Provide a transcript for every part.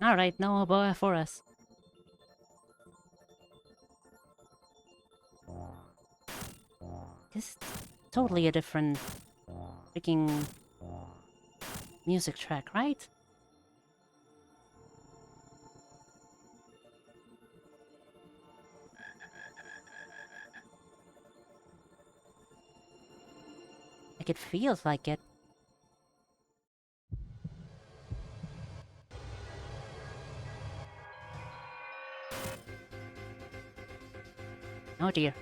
Alright, no boa for us. This is totally a different freaking music track, right? Like, it feels like it. Oh dear.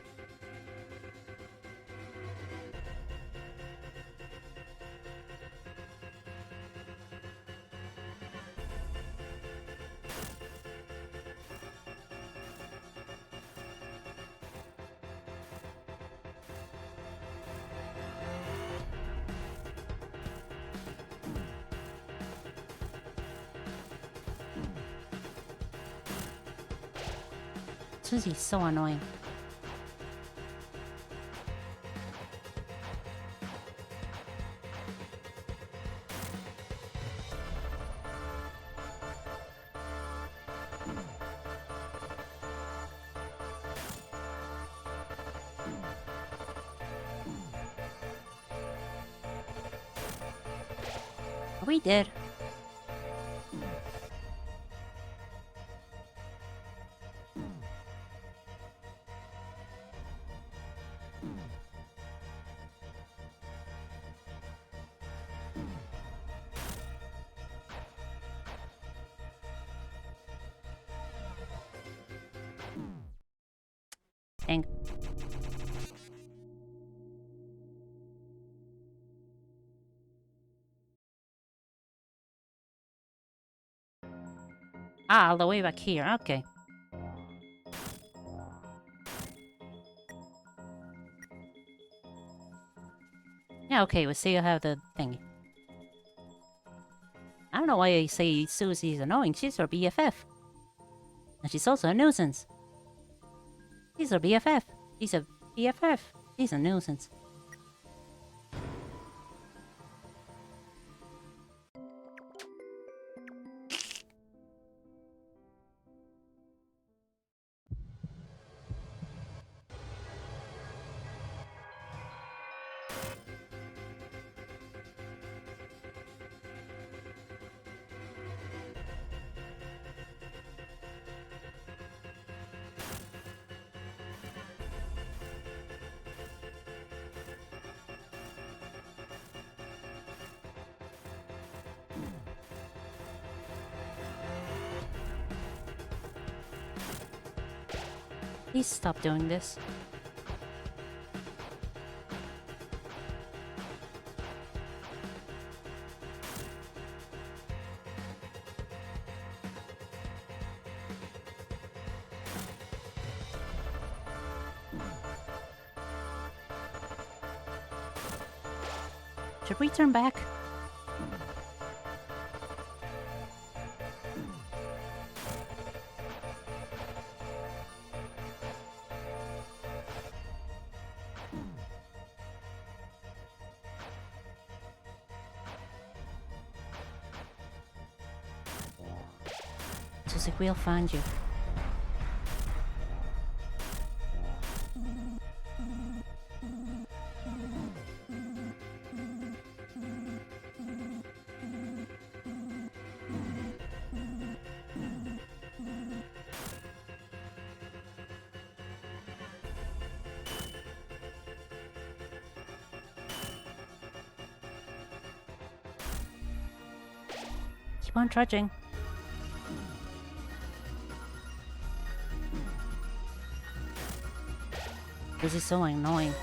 Susie's so annoying. We did. Dang. Ah, all the way back here. Okay. Yeah, okay, we still have the thing. I don't know why I say Susie's annoying. She's our BFF. And she's also a nuisance. She's our BFF. She's a BFF. She's a nuisance. Please stop doing this. Should we turn back? Susie, we'll find you. Keep on trudging. This is so annoying.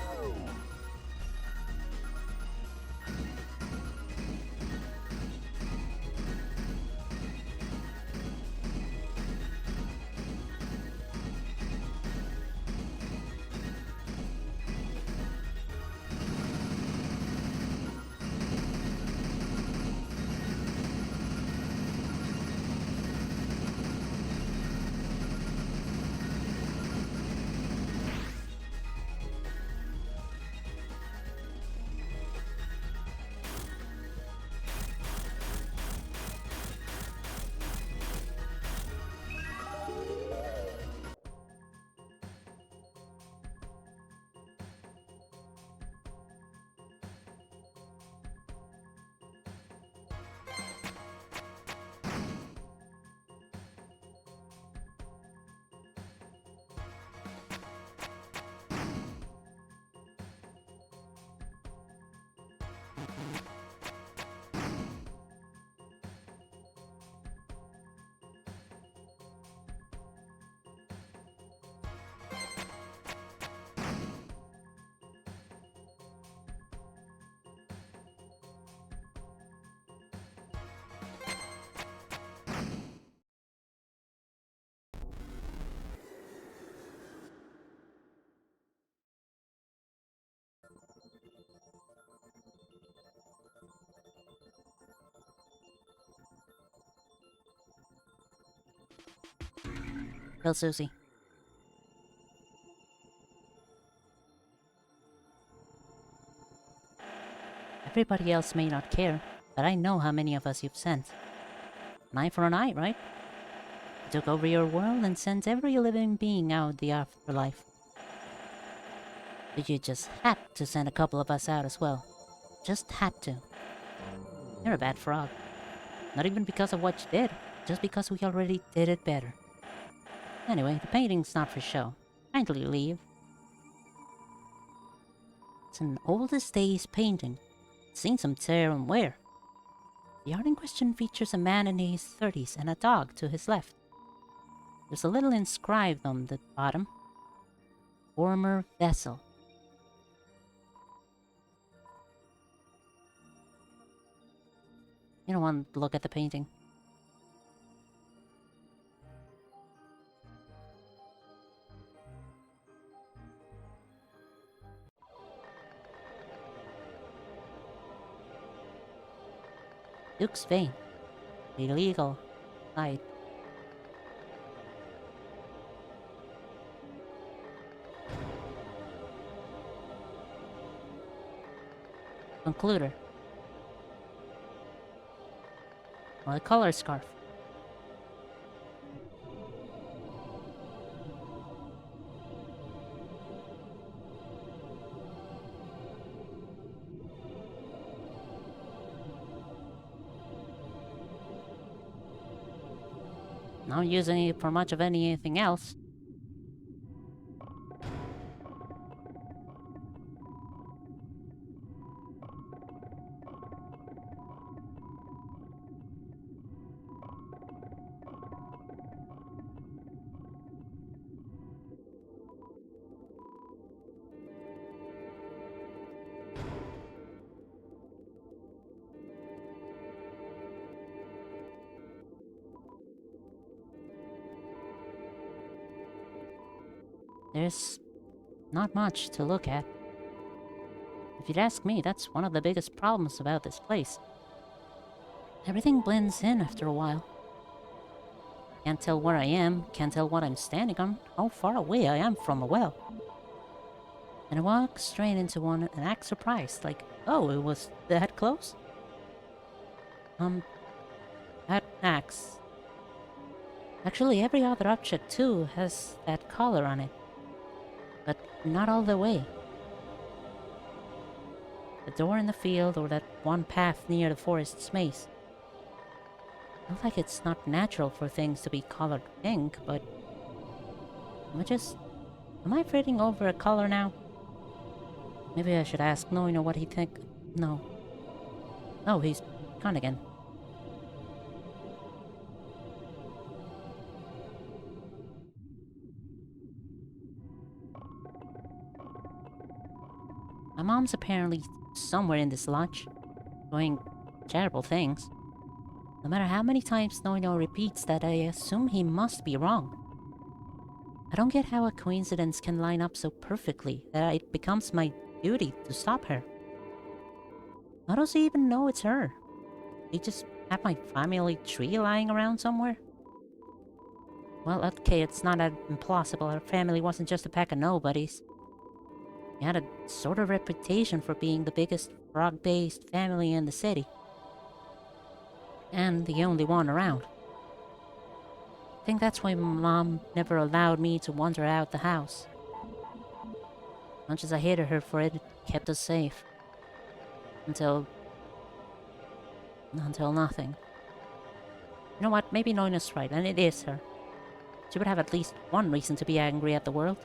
Tell Susie. Everybody else may not care, but I know how many of us you've sent. An eye for an eye, right? You took over your world and sent every living being out the afterlife. But you just had to send a couple of us out as well. Just had to. You're a bad frog. Not even because of what you did, just because we already did it better. Anyway, the painting's not for show. Kindly leave. It's an oldest days painting. It's seen some tear and wear. The art in question features a man in his 30s and a dog to his left. There's a little inscribed on the bottom. Former vessel. You don't want to look at the painting. Duke's vein. Illegal. Light. Concluder. Or a color scarf. Not using it for much of anything else. There's not much to look at. If you'd ask me, that's one of the biggest problems about this place. Everything blends in after a while. Can't tell where I am, can't tell what I'm standing on, how far away I am from a well. And I walk straight into one and act surprised, like, oh, it was that close? That axe. Actually, every other object too has that color on it. But not all the way. The door in the field or that one path near the forest's maze. Not like it's not natural for things to be colored pink, but... Am I fretting over a color now? Maybe I should ask Noino what he think... No. Oh, he's gone again. My mom's apparently somewhere in this lodge, doing terrible things. No matter how many times Noino repeats that, I assume he must be wrong. I don't get how a coincidence can line up so perfectly that it becomes my duty to stop her. How does he even know it's her? He just have my family tree lying around somewhere? Well, okay, it's not that implausible. Our family wasn't just a pack of nobodies. We had a sort of reputation for being the biggest frog-based family in the city. And the only one around. I think that's why Mom never allowed me to wander out the house. Much as I hated her for it, it kept us safe. Until nothing. You know what? Maybe Noina's right, and it is her. She would have at least one reason to be angry at the world.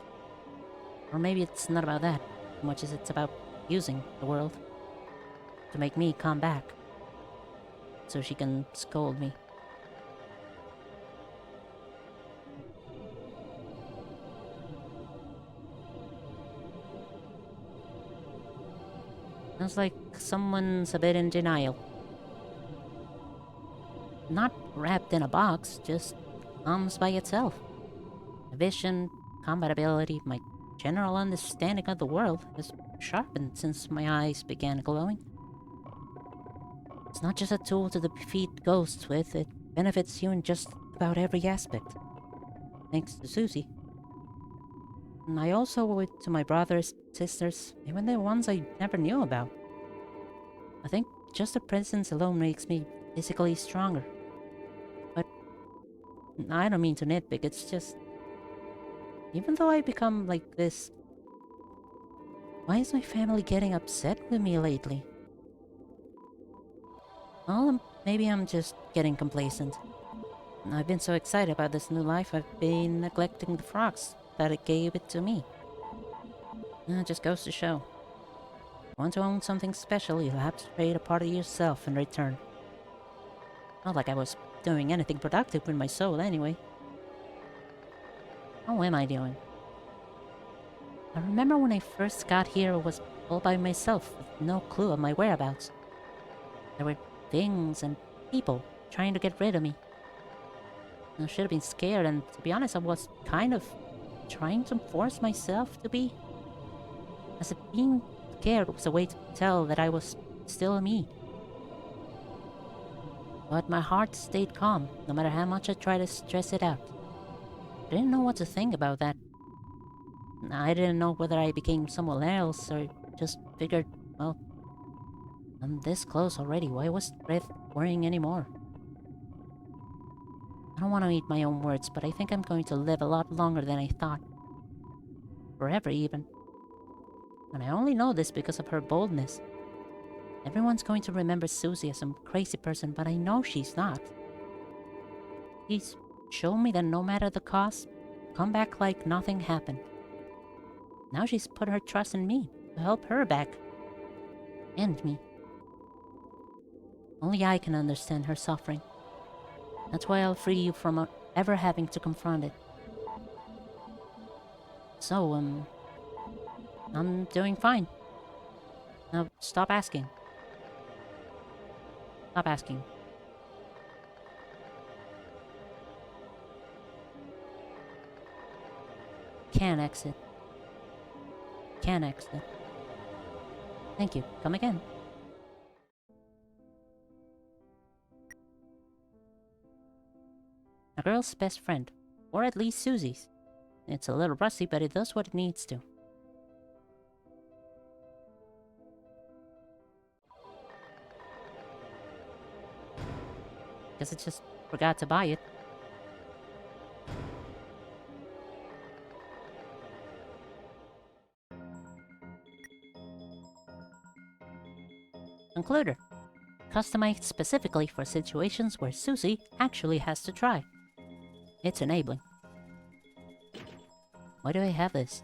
Or maybe it's not about that, as much as it's about using the world to make me come back, so she can scold me. Sounds like someone's a bit in denial. Not wrapped in a box, just comes by itself. My vision, combat ability, my general understanding of the world has sharpened since my eyes began glowing. It's not just a tool to defeat ghosts with, it benefits you in just about every aspect. thanks to Susie. And I also owe it to my brothers, sisters, even the ones I never knew about. I think just the presence alone makes me physically stronger. But I don't mean to nitpick, it's just... Even though I become like this, why is my family getting upset with me lately? Well, maybe I'm just getting complacent. I've been so excited about this new life, I've been neglecting the frogs that it gave it to me. It just goes to show. Want to own something special, you'll have to trade a part of yourself in return. Not like I was doing anything productive with my soul anyway. How am I doing? I remember when I first got here, I was all by myself with no clue of my whereabouts. There were things and people trying to get rid of me. I should have been scared, and to be honest, I was kind of trying to force myself to be. As if being scared was a way to tell that I was still me. But my heart stayed calm, no matter how much I tried to stress it out. I didn't know what to think about that. I didn't know whether I became someone else, or just figured, well, I'm this close already, why was Breath worrying anymore? I don't want to eat my own words, but I think I'm going to live a lot longer than I thought. Forever, even. And I only know this because of her boldness. Everyone's going to remember Susie as some crazy person, but I know she's not. She's shown me that no matter the cost, come back like nothing happened. Now she's put her trust in me to help her back. And me. Only I can understand her suffering. That's why I'll free you from ever having to confront it. So, I'm doing fine. Now, stop asking. Stop asking. Can exit. Can exit. Thank you. Come again. A girl's best friend. Or at least Susie's. It's a little rusty, but it does what it needs to. Guess I just forgot to buy it. Concluder. Customized specifically for situations where Susie actually has to try. It's enabling. Why do I have this?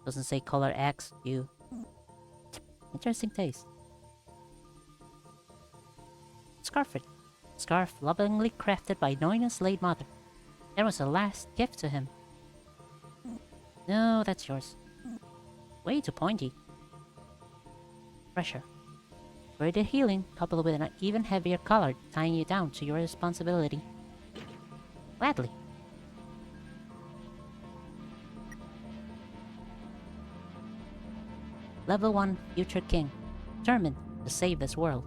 Doesn't say color X, U. Interesting taste. Scarfit. Scarf lovingly crafted by Noina's late mother. That was the last gift to him. No, that's yours. Way too pointy. Pressure. Greater healing, coupled with an even heavier collar, tying you down to your responsibility. Gladly. Level 1 Future King. Determined to save this world.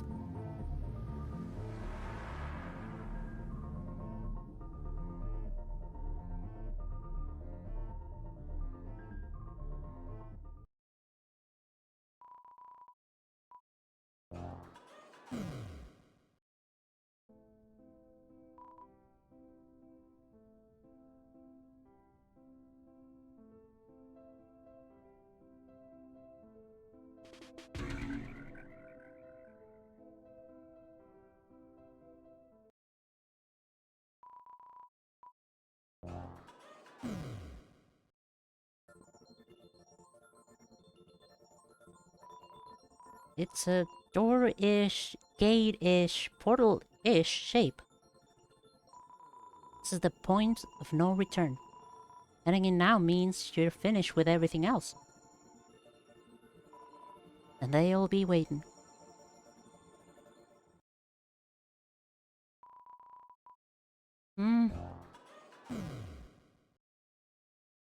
It's a door-ish, gate-ish, portal-ish shape. This is the point of no return. Heading in now means you're finished with everything else. And they'll be waiting.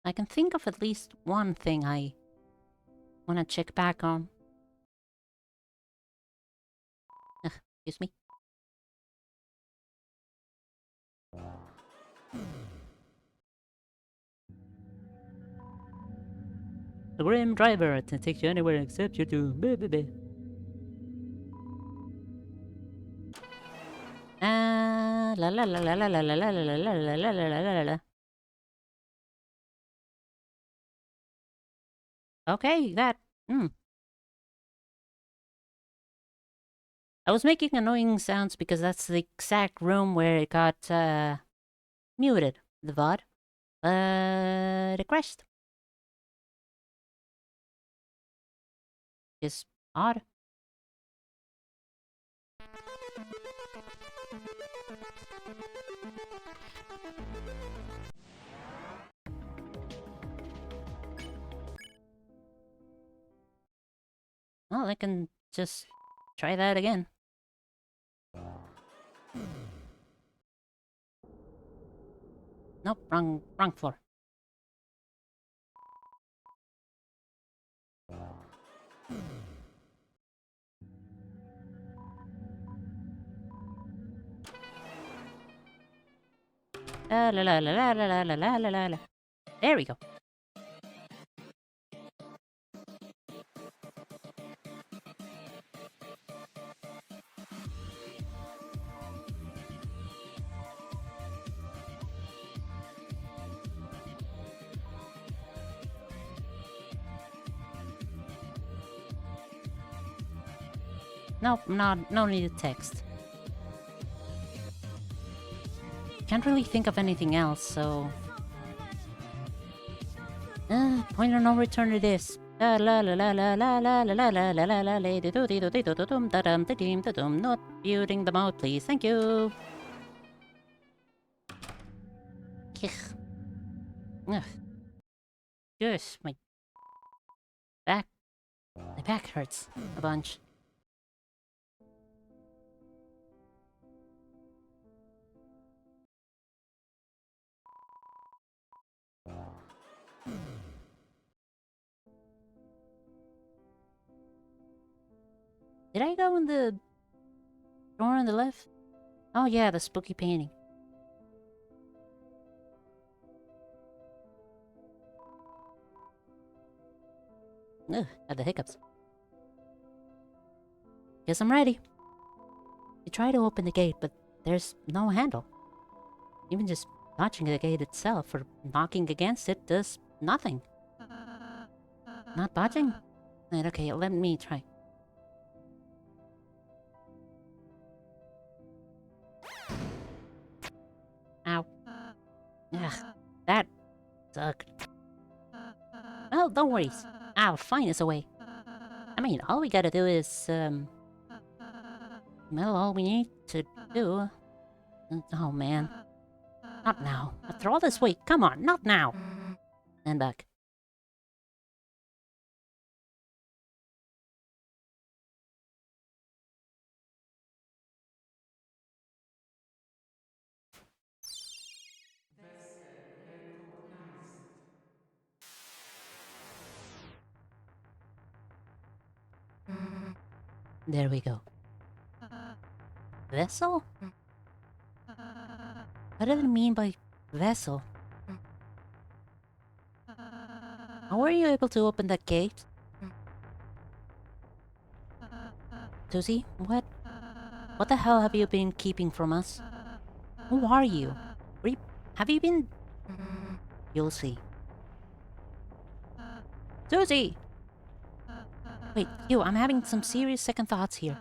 I can think of at least one thing I want to check back on. Excuse me. A grim driver can take you anywhere except your doom. La la la la la la la la la la la la la la la. Okay, that. I was making annoying sounds because that's the exact room where it got muted, the VOD. But it crashed. It's odd. Well, I can just try that again. Nope, wrong floor. La la la la la la la la la la. There we go. Nope, no needed text. Can't really think of anything else, so... point of no return it is. La la la la la la la la la la la la la la do do do do do dum da dum da dim da dum. Not muting the mode, please. Thank you. Ugh. Gosh, my back hurts a bunch. Did I go in the door on the left? Oh yeah, the spooky painting. Ugh, had the hiccups. Guess I'm ready. You try to open the gate, but there's no handle. Even just touching the gate itself or knocking against it does nothing. Not budging? Right, okay, let me try. Ow. Ugh, that sucked. Well, don't worry. I'll find us a way. I mean, all we gotta do is, well, all we need to do... Oh, man. Not now. After all this wait, come on, not now! And back. There we go. Vessel? What did it mean by vessel? How were you able to open that gate? Susie, what the hell have you been keeping from us? Who are you? Have you been... You'll see. Susie! Wait, I'm having some serious second thoughts here.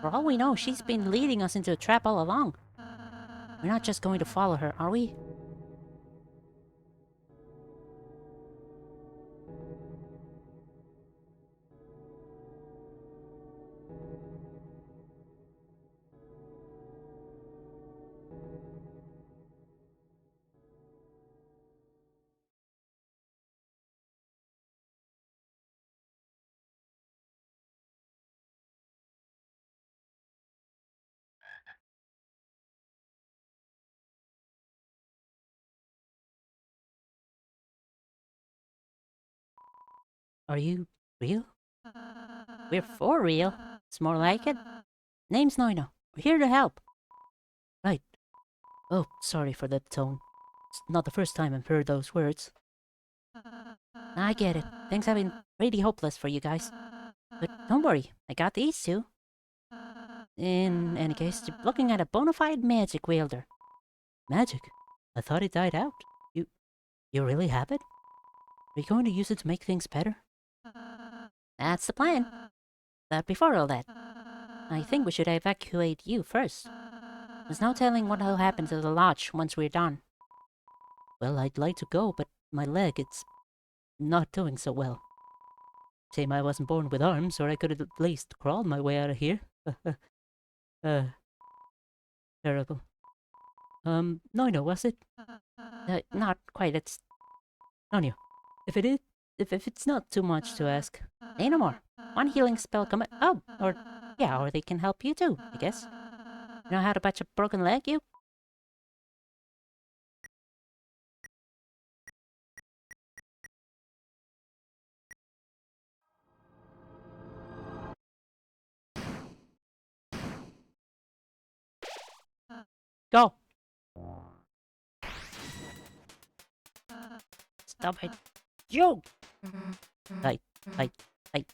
For all we know, she's been leading us into a trap all along. We're not just going to follow her, are we? Are you real? We're for real. It's more like it. Name's Noino. We're here to help. Right. Oh, sorry for that tone. It's not the first time I've heard those words. I get it. Things have been pretty hopeless for you guys. But don't worry, I got these two. In any case, you're looking at a bona fide magic wielder. Magic? I thought it died out. You you really have it? Are you going to use it to make things better? That's the plan. But before all that, I think we should evacuate you first. There's no telling what will happen to the lodge once we're done. Well, I'd like to go, but my leg, it's not doing so well. Shame I wasn't born with arms, or I could have at least crawled my way out of here. uh, terrible. No, was it? Not quite, it's... No. If it is, if it's not too much to ask, say no more. One healing spell come... Oh, or they can help you too, I guess. You know how to patch a broken leg, you? Go! Stop it. You! Fight, fight, fight.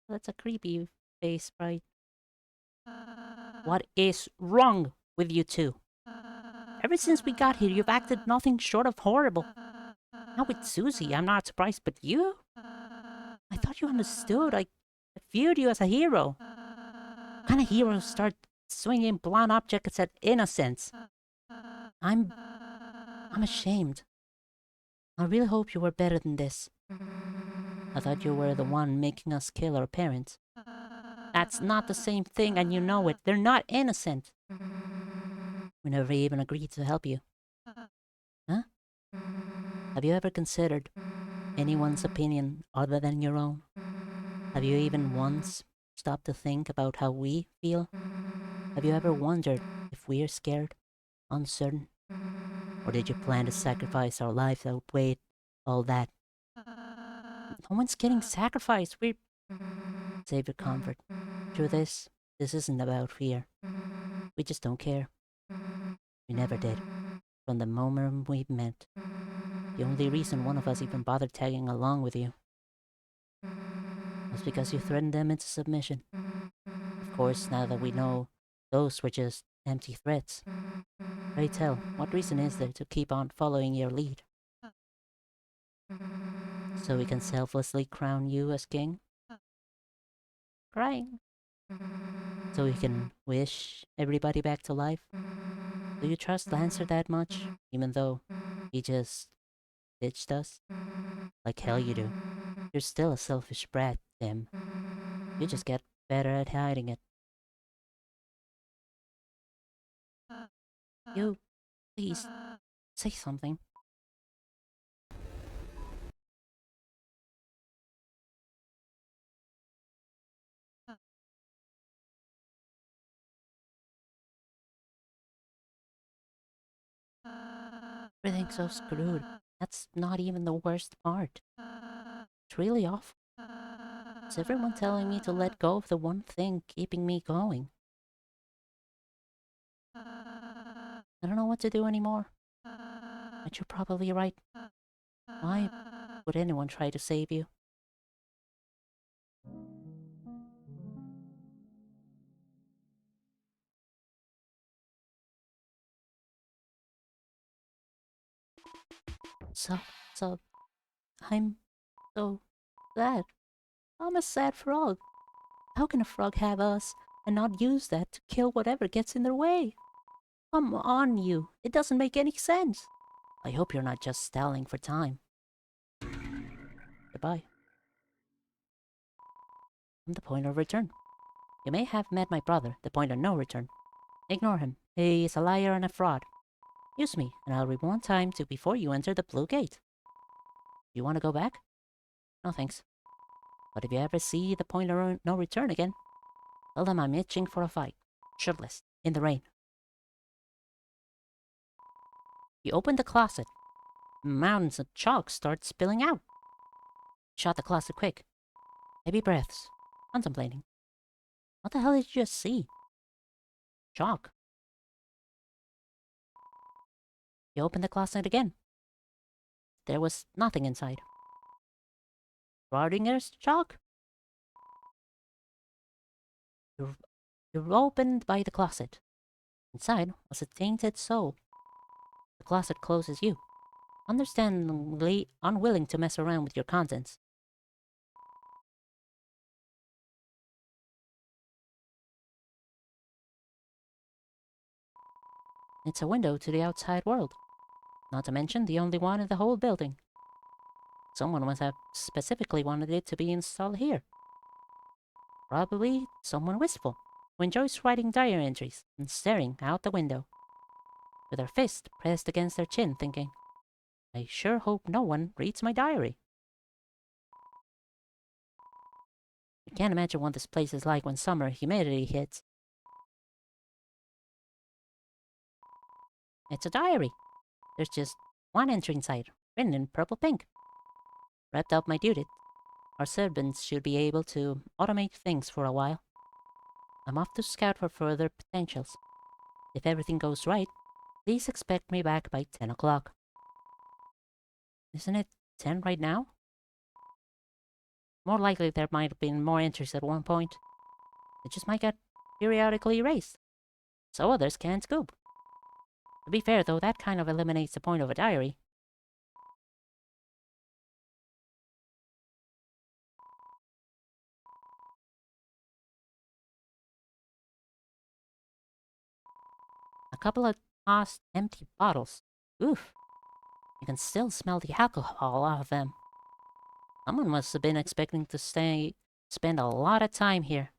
That's a creepy face, right? What is wrong with you two? Ever since we got here, you've acted nothing short of horrible. Now with Susie, I'm not surprised, but you? I thought you understood. I viewed you as a hero. What kind of heroes start swinging blunt objects at innocents? I'm ashamed. I really hope you were better than this. I thought you were the one making us kill our parents. That's not the same thing, and you know it. They're not innocent. We never even agreed to help you. Huh? Have you ever considered anyone's opinion other than your own? Have you even once stopped to think about how we feel? Have you ever wondered if we're scared, uncertain? Or did you plan to sacrifice our lives to outweigh all that? No one's getting sacrificed. We're... Save your comfort. Through this isn't about fear. We just don't care. We never did. From the moment we met. The only reason one of us even bothered tagging along with you was because you threatened them into submission. Of course, now that we know those were just empty threats. Pray tell, what reason is there to keep on following your lead? So we can selflessly crown you as king? Crying. So we can wish everybody back to life? Do you trust Lancer that much, even though he just ditched us? Like hell you do. You're still a selfish brat, Tim. You just get better at hiding it. You, please, say something. Everything's so screwed. That's not even the worst part. It's really awful. Is everyone telling me to let go of the one thing keeping me going? I don't know what to do anymore. But you're probably right. Why would anyone try to save you? So, so, I'm so sad. I'm a sad frog. How can a frog have us and not use that to kill whatever gets in their way? Come on, you. It doesn't make any sense. I hope you're not just stalling for time. Goodbye. I'm the point of return. You may have met my brother, the point of no return. Ignore him. He is a liar and a fraud. Use me, and I'll rewind time to before you enter the blue gate. You want to go back? No thanks. But if you ever see the point of no return again, tell them I'm itching for a fight. Shirtless, in the rain. You open the closet. Mountains of chalk start spilling out. Shut the closet quick. Heavy breaths. Contemplating. What the hell did you just see? chalk. You opened the closet again. There was nothing inside. Schrodinger's chalk? You're opened by the closet. Inside was a tainted soul. The closet closes you, understandably unwilling to mess around with your contents. It's a window to the outside world, not to mention the only one in the whole building. Someone must have specifically wanted it to be installed here. Probably someone wistful, who enjoys writing diary entries and staring out the window, with her fist pressed against their chin, thinking, I sure hope no one reads my diary. I can't imagine what this place is like when summer humidity hits. It's a diary. There's just one entry inside, written in purple pink. Wrapped up my duty. Our servants should be able to automate things for a while. I'm off to scout for further potentials. If everything goes right, please expect me back by 10 o'clock. Isn't it 10 right now? More likely there might have been more entries at one point. It just might get periodically erased, so others can't scoop. To be fair though, that kind of eliminates the point of a diary. A couple of tossed empty bottles. Oof. You can still smell the alcohol off of them. Someone must have been expecting to spend a lot of time here.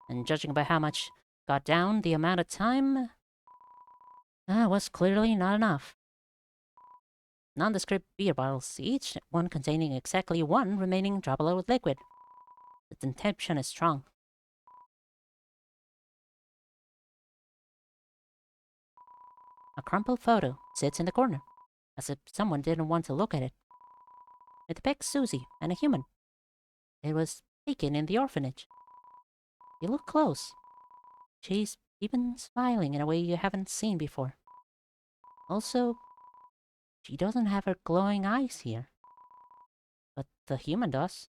And judging by how much got down, the amount of time was clearly not enough. Nondescript beer bottles, each one containing exactly one remaining droplet of liquid. The temptation is strong. A crumpled photo sits in the corner, as if someone didn't want to look at it. It depicts Susie and a human. It was taken in the orphanage. You look close. She's even smiling in a way you haven't seen before. Also, she doesn't have her glowing eyes here. But the human does.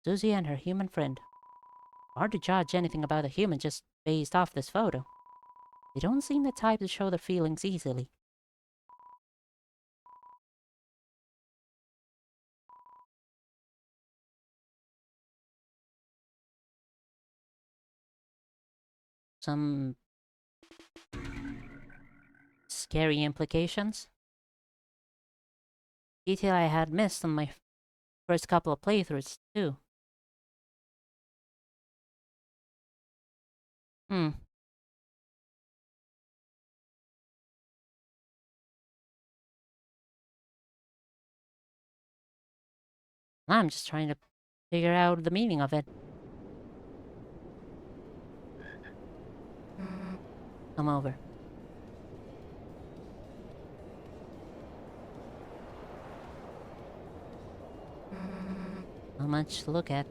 Susie and her human friend. Hard to judge anything about a human just based off this photo. They don't seem the type to show their feelings easily. Some scary implications. Detail I had missed on my first couple of playthroughs, too. I'm just trying to figure out the meaning of it. Come over. Not much to look at.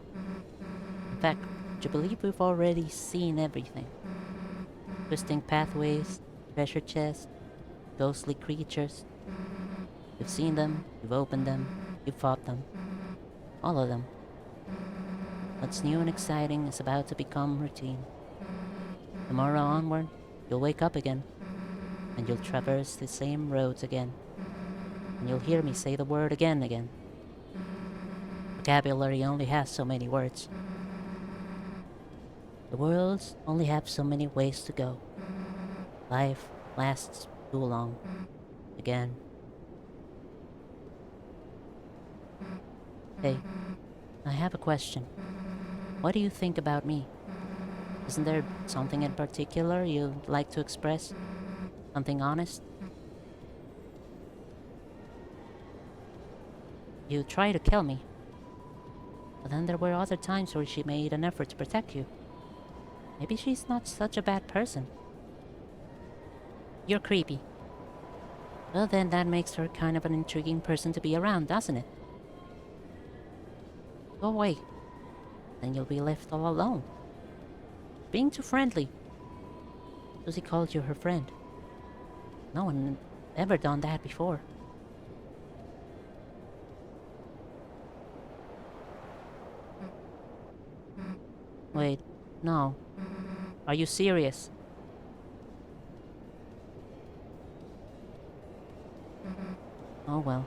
In fact, would you believe we've already seen everything? Twisting pathways, treasure chests, ghostly creatures. You've seen them, you've opened them, you've fought them. All of them. What's new and exciting is about to become routine. Tomorrow onward, you'll wake up again, and you'll traverse the same roads again, and you'll hear me say the word again. Vocabulary only has so many words. The worlds only have so many ways to go. Life lasts too long. Again. Hey, I have a question. What do you think about me? Isn't there something in particular you'd like to express? Something honest? You tried to kill me. But then there were other times where she made an effort to protect you. Maybe she's not such a bad person. You're creepy. Well then, that makes her kind of an intriguing person to be around, doesn't it? Go away. Then you'll be left all alone. being too friendly. Susie called you her friend. No one ever done that before. Wait, no. Are you serious? Oh well.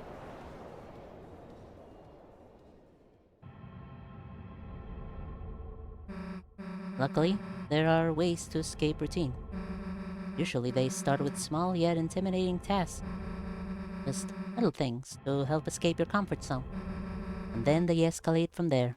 Luckily, there are ways to escape routine. Usually they start with small yet intimidating tasks. Just little things to help escape your comfort zone. And then they escalate from there.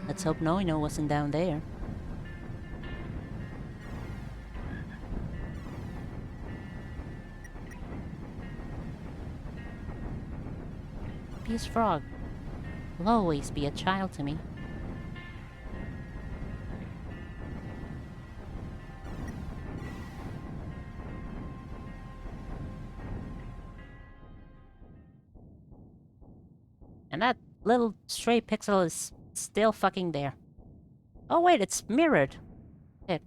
Let's hope Noino wasn't down there. Peace Frog will always be a child to me. And that little stray pixel is still fucking there. Oh wait, it's mirrored. Shit.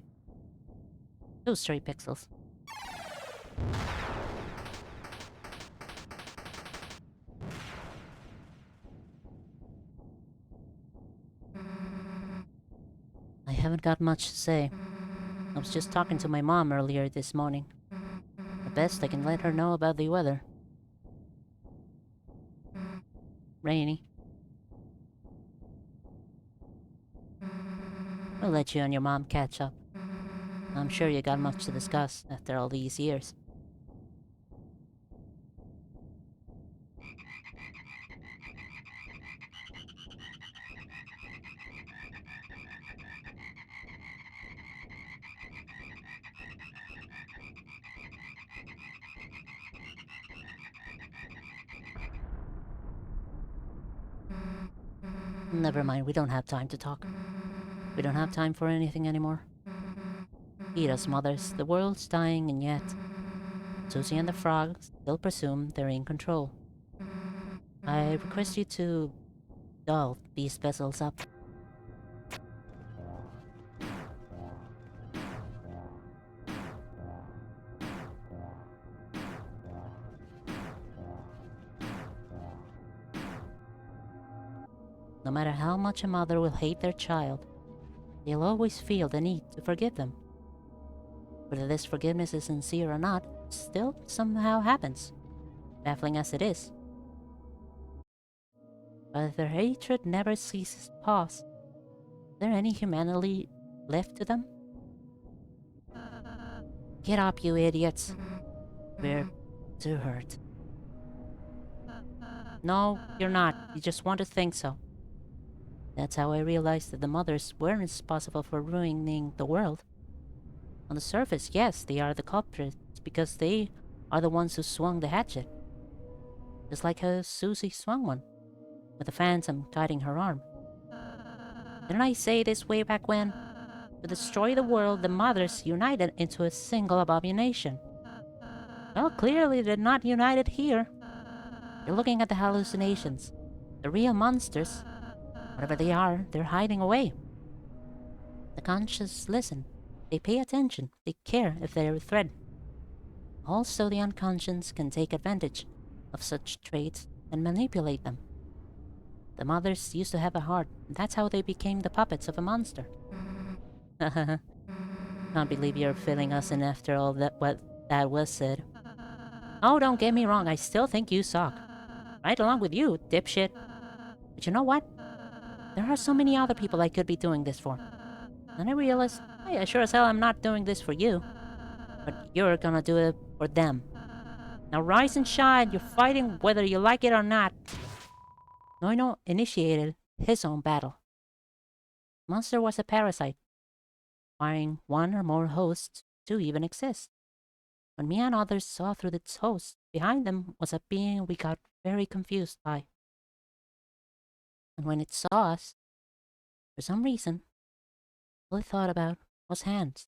Two stray pixels. I haven't got much to say. I was just talking to my mom earlier this morning. At best, I can let her know about the weather. Rainy. We'll let you and your mom catch up. I'm sure you got much to discuss after all these years. Never mind, we don't have time to talk. We don't have time for anything anymore. Eat us, mothers. The world's dying, and yet Susie and the frog still presume they're in control. I request you to doll these vessels up. No matter how much a mother will hate their child, they'll always feel the need to forgive them. Whether this forgiveness is sincere or not, still somehow happens, baffling as it is. But if their hatred never ceases to pause, is there any humanity left to them? Get up, you idiots. We're too hurt. No, you're not. You just want to think so. That's how I realized that the mothers weren't responsible for ruining the world. On the surface, yes, they are the culprits because they are the ones who swung the hatchet. Just like how Susie swung one, with the phantom guiding her arm. Didn't I say this way back when? To destroy the world, the mothers united into a single abomination. Well, clearly they're not united here. You're looking at the hallucinations. The real monsters, whatever they are, they're hiding away. The conscious listen. They pay attention. They care if they're a threat. Also, the unconscious can take advantage of such traits and manipulate them. The mothers used to have a heart, and that's how they became the puppets of a monster. Can't believe you're filling us in after all what that was said. Oh, don't get me wrong, I still think you suck. Right along with you, dipshit. But you know what? There are so many other people I could be doing this for. And I realized, hey, I sure as hell am not doing this for you. But you're gonna do it for them. Now rise and shine, you're fighting whether you like it or not. Noino initiated his own battle. Monster was a parasite, requiring one or more hosts to even exist. When me and others saw through the toast, behind them was a being we got very confused by. And when it saw us, for some reason, all it thought about was hands.